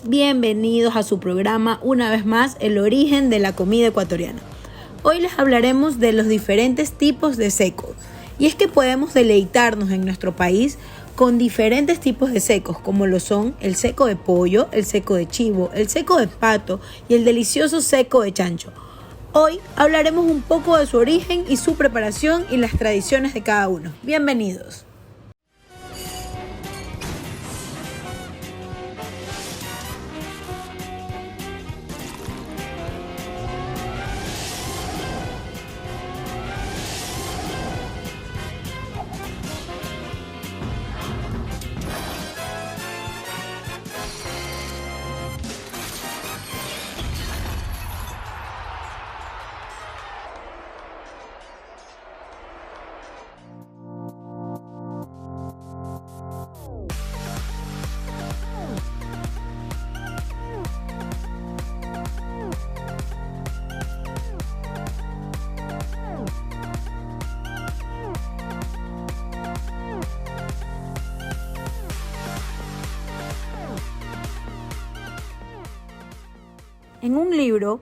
Bienvenidos a su programa, una vez más, El origen de la comida ecuatoriana. Hoy les hablaremos de los diferentes tipos de seco. Y es que podemos deleitarnos en nuestro país con diferentes tipos de secos, como lo son el seco de pollo, el seco de chivo, el seco de pato y el delicioso seco de chancho. Hoy hablaremos un poco de su origen y su preparación y las tradiciones de cada uno. Bienvenidos. En un libro,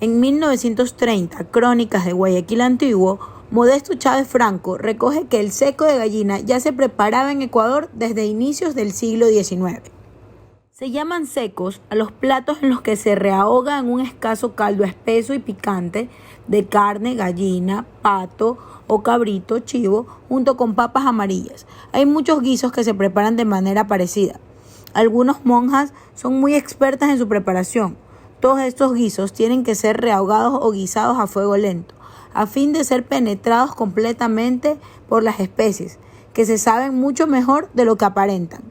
en 1930, Crónicas de Guayaquil Antiguo, Modesto Chávez Franco recoge que el seco de gallina ya se preparaba en Ecuador desde inicios del siglo XIX. Se llaman secos a los platos en los que se rehoga en un escaso caldo espeso y picante de carne, gallina, pato o cabrito, chivo, junto con papas amarillas. Hay muchos guisos que se preparan de manera parecida. Algunas monjas son muy expertas en su preparación. Todos estos guisos tienen que ser rehogados o guisados a fuego lento, a fin de ser penetrados completamente por las especies, que se saben mucho mejor de lo que aparentan.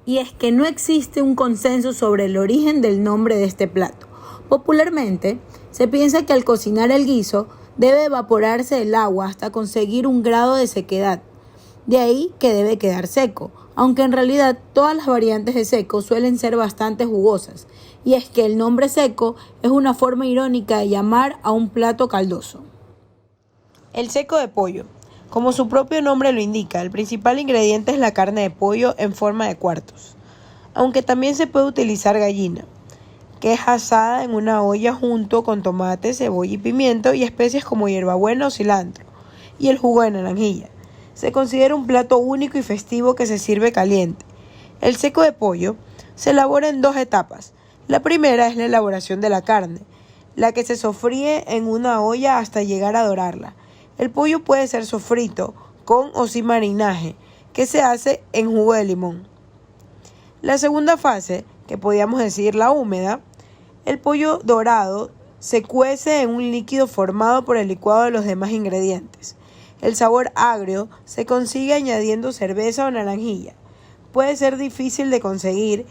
Y es que no existe un consenso sobre el origen del nombre de este plato. Popularmente, se piensa que al cocinar el guiso debe evaporarse el agua hasta conseguir un grado de sequedad. De ahí que debe quedar seco, aunque en realidad todas las variantes de seco suelen ser bastante jugosas. Y es que el nombre seco es una forma irónica de llamar a un plato caldoso. El seco de pollo. Como su propio nombre lo indica, el principal ingrediente es la carne de pollo en forma de cuartos, aunque también se puede utilizar gallina, que es asada en una olla junto con tomate, cebolla y pimiento y especias como hierbabuena o cilantro, y el jugo de naranjilla. Se considera un plato único y festivo que se sirve caliente. El seco de pollo se elabora en 2 etapas. La primera es la elaboración de la carne, la que se sofríe en una olla hasta llegar a dorarla. El pollo puede ser sofrito con o sin marinaje, que se hace en jugo de limón. La segunda fase, que podríamos decir la húmeda, el pollo dorado se cuece en un líquido formado por el licuado de los demás ingredientes. El sabor agrio se consigue añadiendo cerveza o naranjilla. Puede ser difícil de conseguir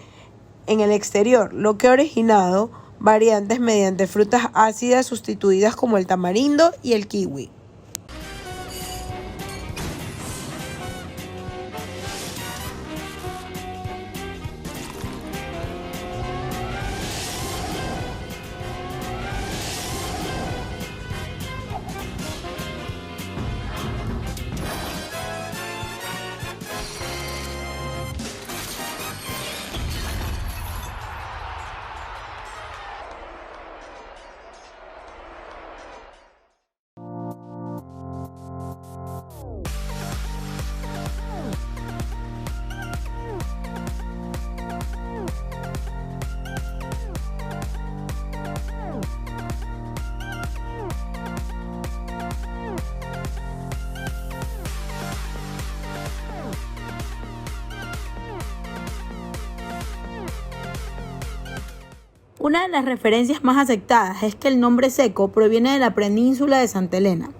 en el exterior, lo que ha originado variantes mediante frutas ácidas sustituidas como el tamarindo y el kiwi. Una de las referencias más aceptadas es que el nombre seco proviene de la península de Santa Elena,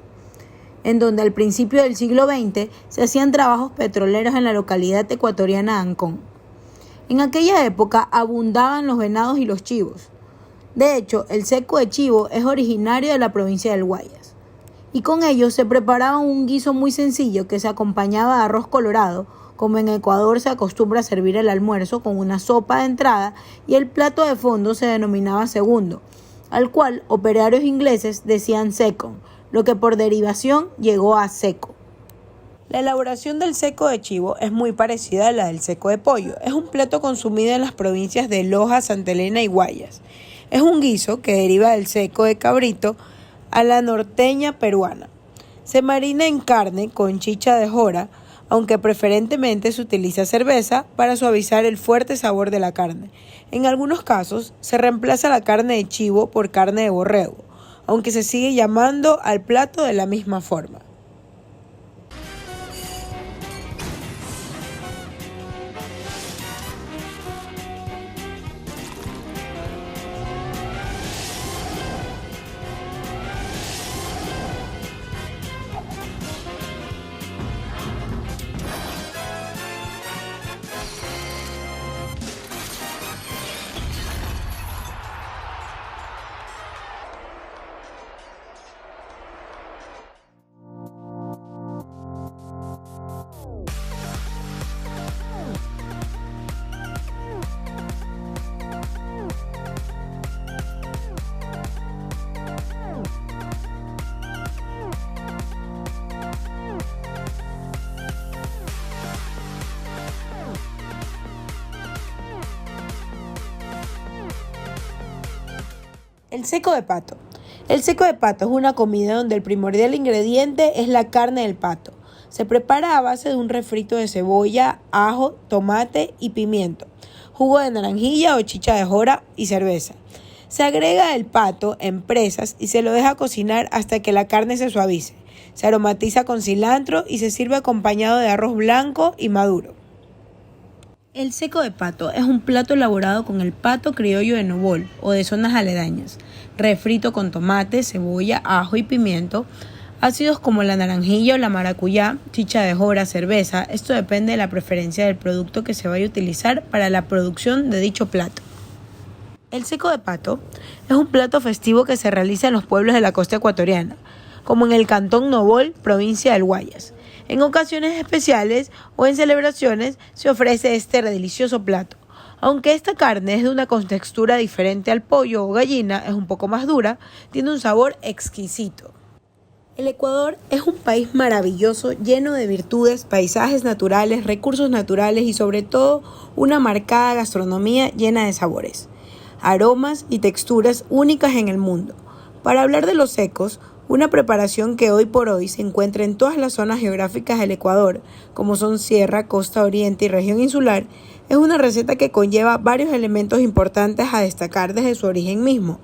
en donde al principio del siglo XX se hacían trabajos petroleros en la localidad ecuatoriana de Ancón. En aquella época abundaban los venados y los chivos. De hecho, el seco de chivo es originario de la provincia del Guayas. Y con ello se preparaba un guiso muy sencillo que se acompañaba de arroz colorado, como en Ecuador se acostumbra a servir el almuerzo con una sopa de entrada, y el plato de fondo se denominaba segundo, al cual operarios ingleses decían second, lo que por derivación llegó a seco. La elaboración del seco de chivo es muy parecida a la del seco de pollo. Es un plato consumido en las provincias de Loja, Santa Elena y Guayas. Es un guiso que deriva del seco de cabrito a la norteña peruana. Se marina en carne con chicha de jora, aunque preferentemente se utiliza cerveza para suavizar el fuerte sabor de la carne. En algunos casos se reemplaza la carne de chivo por carne de borrego, aunque se sigue llamando al plato de la misma forma. El seco de pato. El seco de pato es una comida donde el primordial ingrediente es la carne del pato. Se prepara a base de un refrito de cebolla, ajo, tomate y pimiento, jugo de naranjilla o chicha de jora y cerveza. Se agrega el pato en presas y se lo deja cocinar hasta que la carne se suavice. Se aromatiza con cilantro y se sirve acompañado de arroz blanco y maduro. El seco de pato es un plato elaborado con el pato criollo de Nobol o de zonas aledañas, refrito con tomate, cebolla, ajo y pimiento, ácidos como la naranjilla o la maracuyá, chicha de jora, cerveza. Esto depende de la preferencia del producto que se vaya a utilizar para la producción de dicho plato. El seco de pato es un plato festivo que se realiza en los pueblos de la costa ecuatoriana, como en el cantón Nobol, provincia del Guayas. En ocasiones especiales o en celebraciones se ofrece este delicioso plato. Aunque esta carne es de una contextura diferente al pollo o gallina, es un poco más dura, tiene un sabor exquisito. El Ecuador es un país maravilloso, lleno de virtudes, paisajes naturales, recursos naturales y sobre todo una marcada gastronomía llena de sabores, aromas y texturas únicas en el mundo. Para hablar de los secos, una preparación que hoy por hoy se encuentra en todas las zonas geográficas del Ecuador, como son Sierra, Costa Oriente y región insular, es una receta que conlleva varios elementos importantes a destacar desde su origen mismo.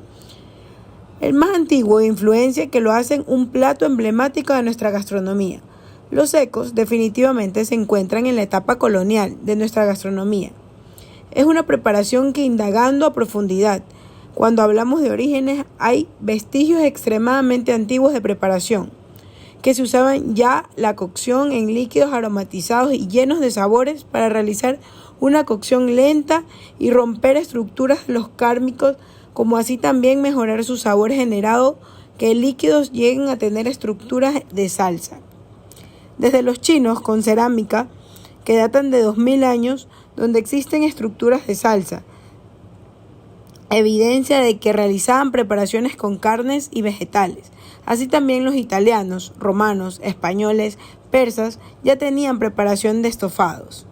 El más antiguo de influencia que lo hacen un plato emblemático de nuestra gastronomía. Los secos definitivamente se encuentran en la etapa colonial de nuestra gastronomía. Es una preparación que, indagando a profundidad, cuando hablamos de orígenes, hay vestigios extremadamente antiguos de preparación, que se usaban ya la cocción en líquidos aromatizados y llenos de sabores para realizar una cocción lenta y romper estructuras de los kármicos, como así también mejorar su sabor generado que líquidos lleguen a tener estructuras de salsa. Desde los chinos con cerámica, que datan de 2000 años, donde existen estructuras de salsa, evidencia de que realizaban preparaciones con carnes y vegetales. Así también los italianos, romanos, españoles, persas ya tenían preparación de estofados.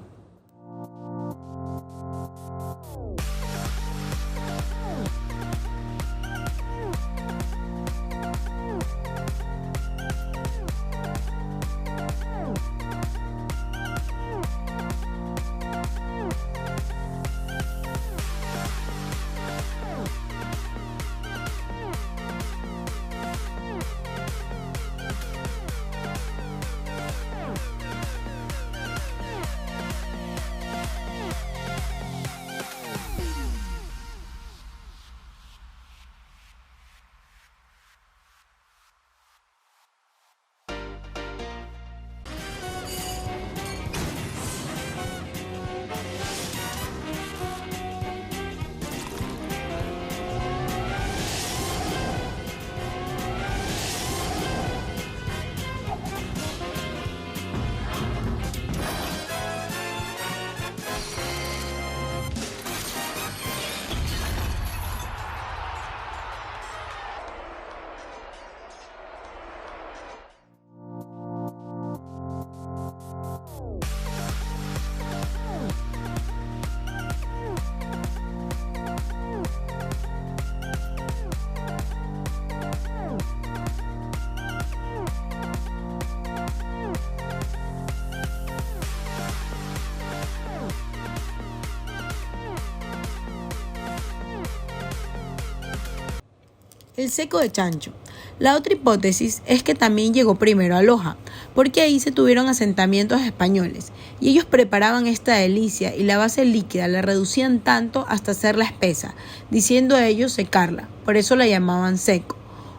El seco de chancho. La otra hipótesis es que también llegó primero a Loja, porque ahí se tuvieron asentamientos españoles, y ellos preparaban esta delicia y la base líquida la reducían tanto hasta hacerla espesa, diciendo a ellos secarla, por eso la llamaban seco.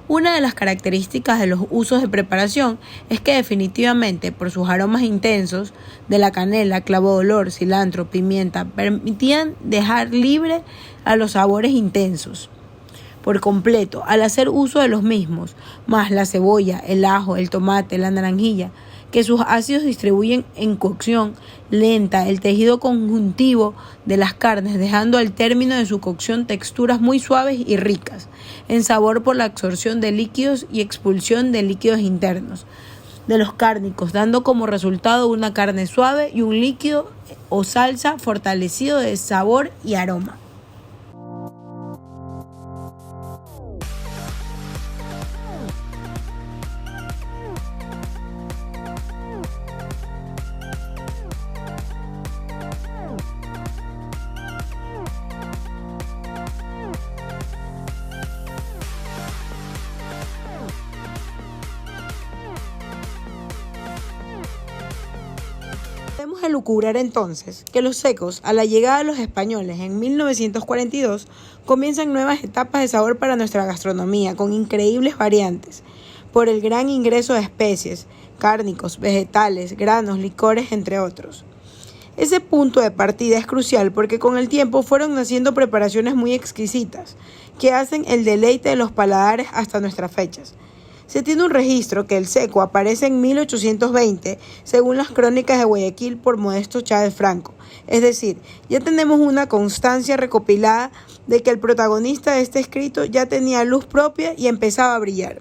Una de las características de los usos de preparación es que definitivamente por sus aromas intensos de la canela, clavo de olor, cilantro, pimienta, permitían dejar libre a los sabores intensos por completo al hacer uso de los mismos, más la cebolla, el ajo, el tomate, la naranjilla, que sus ácidos distribuyen en cocción lenta el tejido conjuntivo de las carnes, dejando al término de su cocción texturas muy suaves y ricas en sabor por la absorción de líquidos y expulsión de líquidos internos de los cárnicos, dando como resultado una carne suave y un líquido o salsa fortalecido de sabor y aroma. Podemos elucubrar entonces que los secos, a la llegada de los españoles en 1942, comienzan nuevas etapas de sabor para nuestra gastronomía, con increíbles variantes, por el gran ingreso de especies, cárnicos, vegetales, granos, licores, entre otros. Ese punto de partida es crucial porque con el tiempo fueron naciendo preparaciones muy exquisitas, que hacen el deleite de los paladares hasta nuestras fechas. Se tiene un registro que el seco aparece en 1820, según las crónicas de Guayaquil por Modesto Chávez Franco. Es decir, ya tenemos una constancia recopilada de que el protagonista de este escrito ya tenía luz propia y empezaba a brillar.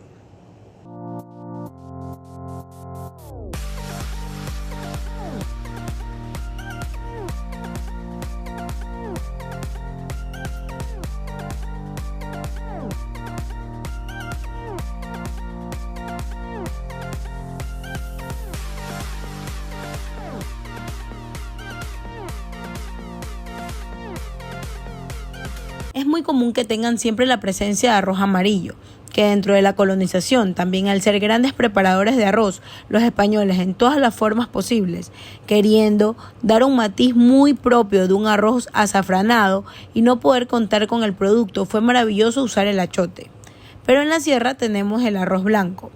Es muy común que tengan siempre la presencia de arroz amarillo, que dentro de la colonización, también al ser grandes preparadores de arroz, los españoles en todas las formas posibles, queriendo dar un matiz muy propio de un arroz azafranado y no poder contar con el producto, fue maravilloso usar el achote. Pero en la sierra tenemos el arroz blanco.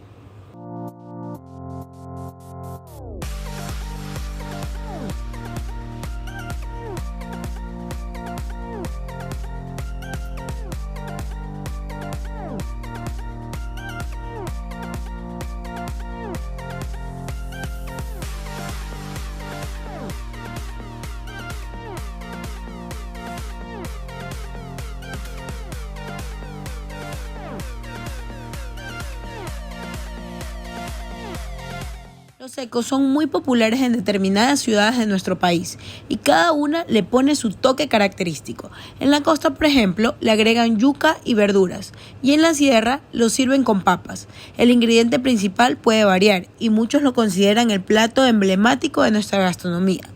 Los secos son muy populares en determinadas ciudades de nuestro país y cada una le pone su toque característico. En la costa, por ejemplo, le agregan yuca y verduras y en la sierra lo sirven con papas. El ingrediente principal puede variar y muchos lo consideran el plato emblemático de nuestra gastronomía.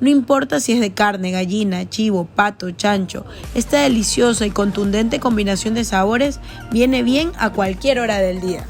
No importa si es de carne, gallina, chivo, pato, chancho, esta deliciosa y contundente combinación de sabores viene bien a cualquier hora del día.